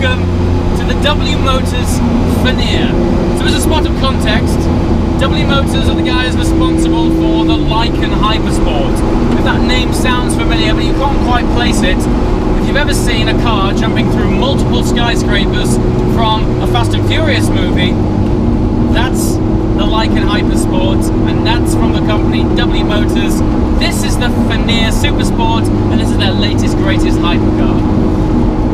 welcome to the W Motors Fenir. So as a spot of context, W Motors are the guys responsible for the Lykan Hypersport. If that name sounds familiar, but you can't quite place it, if you've ever seen a car jumping through multiple skyscrapers from a Fast and Furious movie, that's the Lykan Hypersport, and that's from the company W Motors. This is the Fenir Supersport, and this is their latest, greatest hypercar.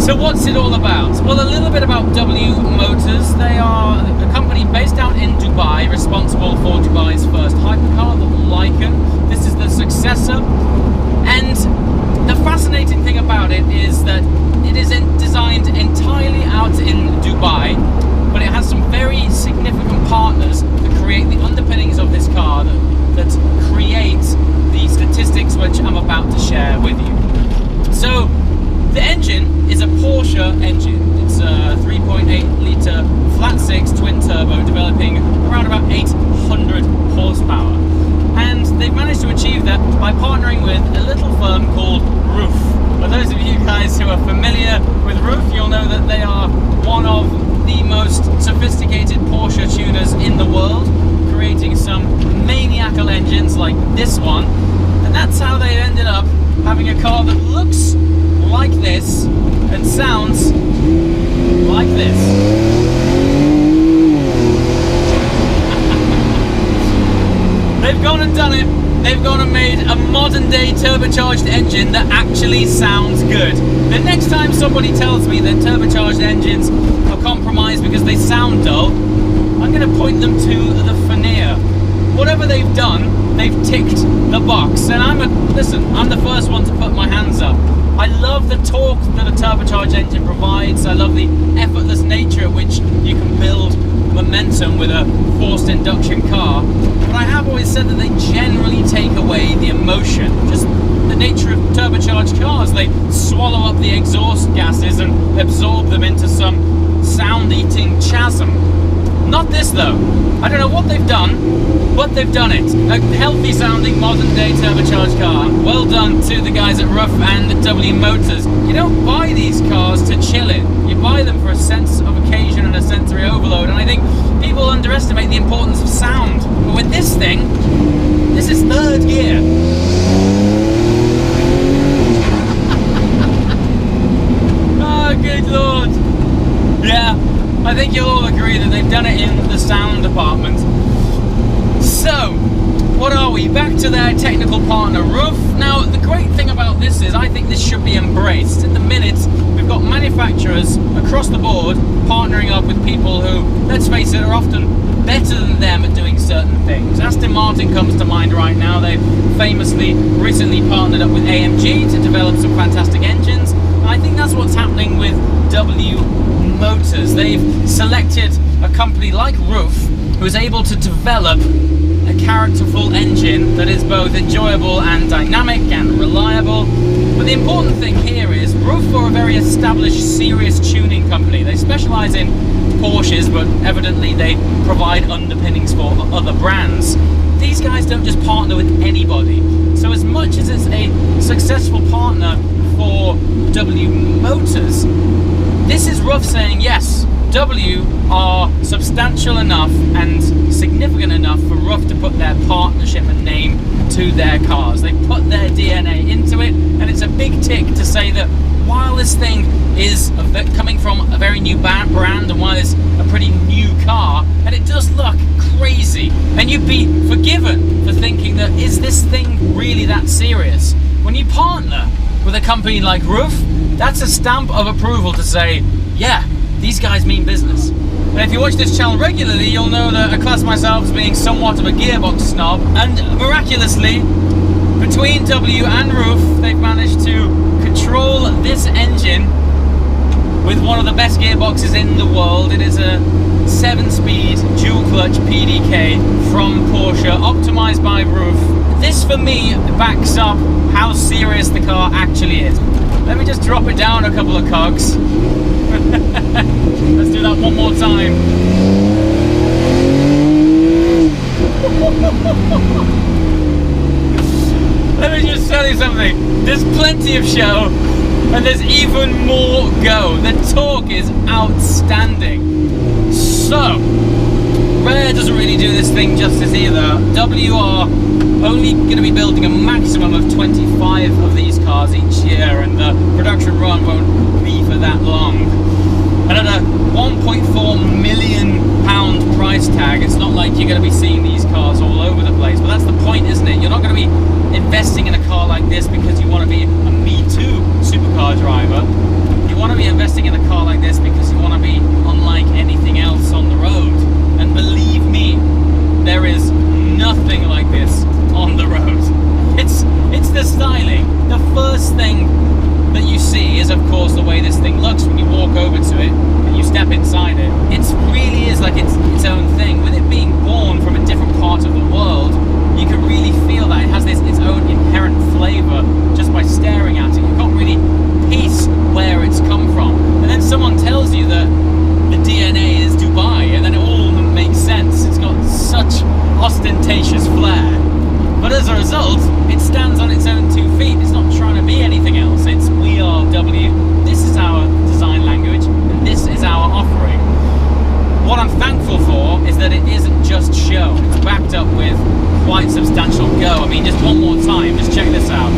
So what's it all about? Well, a little bit about W Motors. They are a company based out in Dubai, responsible for Dubai's first hypercar, the Lykan. This is the successor. And the fascinating thing about it is that it is designed entirely out in Dubai, but it has some very significant partners that create the underpinnings of this car that create the statistics which I'm about to share with you. So, the engine is a Porsche engine. It's a 3.8 litre flat six twin turbo developing around about 800 horsepower. And they've managed to achieve that by partnering with a little firm called Roof. For those of you guys who are familiar with Roof, you'll know that they are one of the most sophisticated Porsche tuners in the world, creating some maniacal engines like this one. And that's how they ended up having a car that looks like this and sounds like this. They've gone and done it. They've gone and made a modern day turbocharged engine that actually sounds good. The next time somebody tells me that turbocharged engines are compromised because they sound dull, I'm going to point them to the Fenir. Whatever they've done, they've ticked the box. And I'm the first one to put my hands up. I love the torque that a turbocharged engine provides. I love the effortless nature at which you can build momentum with a forced induction car. But I have always said that they generally take away the emotion. Just the nature of turbocharged cars. They swallow up the exhaust gases and absorb them into some sound-eating chasm. Not this though. I don't know what they've done, but they've done it. A healthy sounding modern day turbocharged car. Well done to the guys at Roof and W Motors. You don't buy these cars to chill in. You buy them for a sense of occasion and a sensory overload. And I think people underestimate the importance of sound. But with this thing, this is third gear. Oh, good lord. Yeah. I think you'll all agree that they've done it in the sound department. So, what are we? Back to their technical partner, Roof. Now, the great thing about this is I think this should be embraced. At the minute, we've got manufacturers across the board partnering up with people who, let's face it, are often better than them at doing certain things. Aston Martin comes to mind right now. They've famously recently partnered up with AMG to develop some fantastic engines. And I think that's what's happening with W Motors. They've selected a company like Roof who is able to develop a characterful engine that is both enjoyable and dynamic and reliable. But the important thing here is Roof are a very established, serious tuning company. They specialize in Porsches, but evidently they provide underpinnings for other brands. These guys don't just partner with anybody. So as much as it's a successful partner for W Motors, this is Roof saying, yes, W are substantial enough and significant enough for Roof to put their partnership and name to their cars. They put their DNA into it, and it's a big tick to say that while this thing is coming from a very new brand, and while it's a pretty new car, and it does look crazy, and you'd be forgiven for thinking that, is this thing really that serious? When you partner with a company like Roof, that's a stamp of approval to say, yeah, these guys mean business. And if you watch this channel regularly, you'll know that I class myself as being somewhat of a gearbox snob, and miraculously, between W and Roof, they've managed to control this engine with one of the best gearboxes in the world. It is a 7-speed dual clutch PDK from Porsche, optimized by Roof. This for me backs up how serious the car actually is. Let me just drop it down a couple of cogs. Let's do that one more time. Let me just tell you something. There's plenty of show And there's even more go. The torque is outstanding. So, Rare doesn't really do this thing justice either. W are only going to be building a maximum of 25 of these cars each year, and the production run won't be for that long. And at a £1.4 million price tag, it's not like you're going to be seeing these cars all over the place. But that's the point, isn't it? You're not going to be investing in a car like this because you want to be a Me Too supercar driver. You want to be investing in a car like this because you want to be unlike anything else on the road. And believe me, there is nothing like this on the road. It's the styling. The first thing that you see is, of course, the way this thing looks when you walk over to it and you step inside it. It really is like its own thing. With it being born from a different part of the world, you can really feel that it has its own inherent flavour just by staring at it. You can't really piece where it's come from. And then someone tells you that the DNA is Dubai, and then it all makes sense. It's got such ostentatious flair. But as a result, it stands on its own 2 feet. It's not trying to be anything else. It's we are W. This is our design language, and this is our offering. What I'm thankful for is that it isn't just show. It's backed up with quite substantial go. I mean, just one more time, just check this out.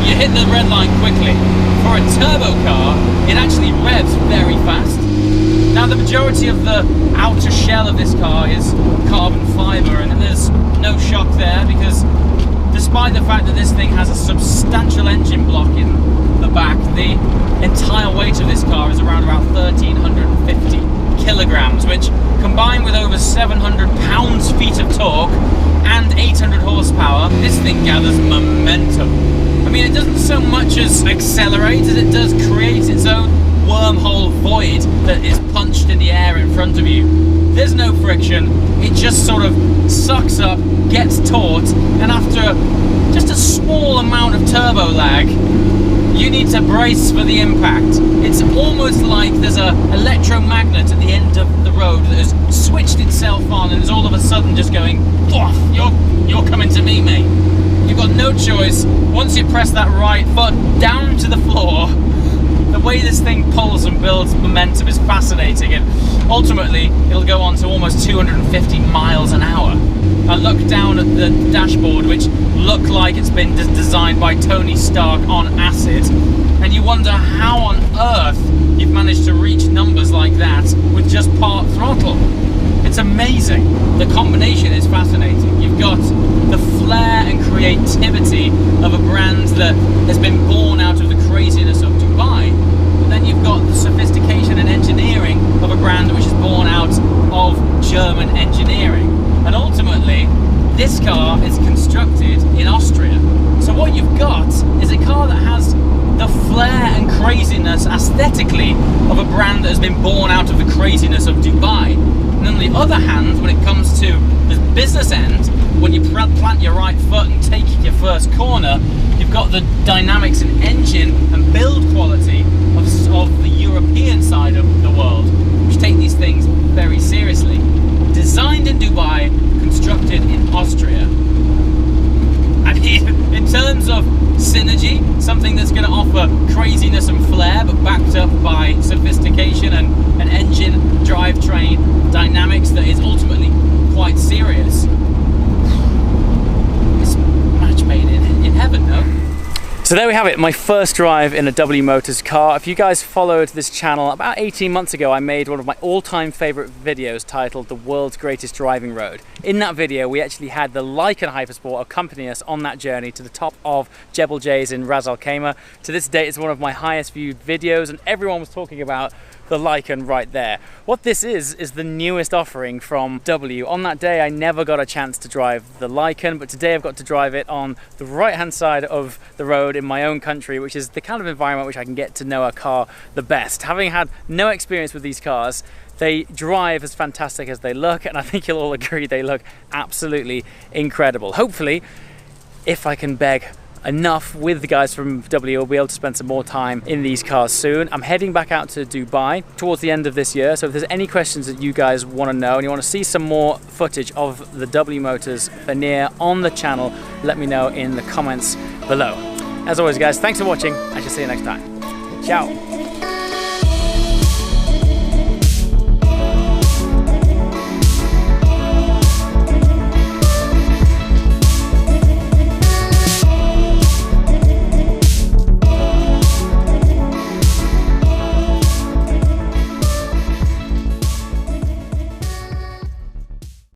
You hit the red line quickly. For a turbo car, it actually revs very fast. Now, the majority of the outer shell of this car is carbon fiber, and there's no shock there because despite the fact that this thing has a substantial engine block in the back, the entire weight of this car is around about 1,350 kilograms, which combined with over 700 pounds-feet of torque and 800 horsepower, this thing gathers momentum. I mean, it doesn't so much as accelerate as it does create its own wormhole void that is punched in the air in front of you. There's no friction, it just sort of sucks up, gets taut, and after just a small amount of turbo lag, you need to brace for the impact. It's almost like there's an electromagnet at the end of the road that has switched itself on and is all of a sudden just going, you're coming to me, mate. You've got no choice. Once you press that right foot down to the floor, the way this thing pulls and builds momentum is fascinating, and ultimately it'll go on to almost 250 miles an hour. I look down at the dashboard, which look like it's been designed by Tony Stark on acid, and you wonder how on earth you've managed to reach numbers like that with just part throttle. It's amazing. The combination is fascinating. You've got the flair and creativity of a brand that has been born out of the craziness of Dubai, but then you've got the sophistication and engineering of a brand which is born out of German engineering. And ultimately, this car is constructed in Austria. So what you've got is a car that has the flair and craziness aesthetically of a brand that has been born out of the craziness of Dubai. And on the other hand, when it comes to the business end, when you plant your right foot and take your first corner, you've got the dynamics and engine and build quality of the European side of the world, which take these things very seriously. Designed in Dubai, constructed in Austria. I mean, in terms of synergy, something that's going to offer craziness and flair, but backed up by sophistication and an engine drivetrain dynamics that is ultimately quite serious. It's a match made in heaven, no? So there we have it, my first drive in a W Motors car. If you guys followed this channel, about 18 months ago I made one of my all-time favourite videos titled The World's Greatest Driving Road. In that video we actually had the Lykan Hypersport accompany us on that journey to the top of Jebel Jais in Ras Al Khaimah. To this date it's one of my highest viewed videos, and everyone was talking about the Lykan right there. What this is the newest offering from W. On that day I never got a chance to drive the Lykan, but today I've got to drive it on the right hand side of the road in my own country, which is the kind of environment which I can get to know a car the best. Having had no experience with these cars, they drive as fantastic as they look, and I think you'll all agree they look absolutely incredible. Hopefully, if I can beg enough with the guys from W. We'll be able to spend some more time in these cars soon. I'm heading back out to Dubai towards the end of this year, so if there's any questions that you guys want to know and you want to see some more footage of the W Motors Veneer on the channel, let me know in the comments below. As always guys, thanks for watching. I shall see you next time. Ciao.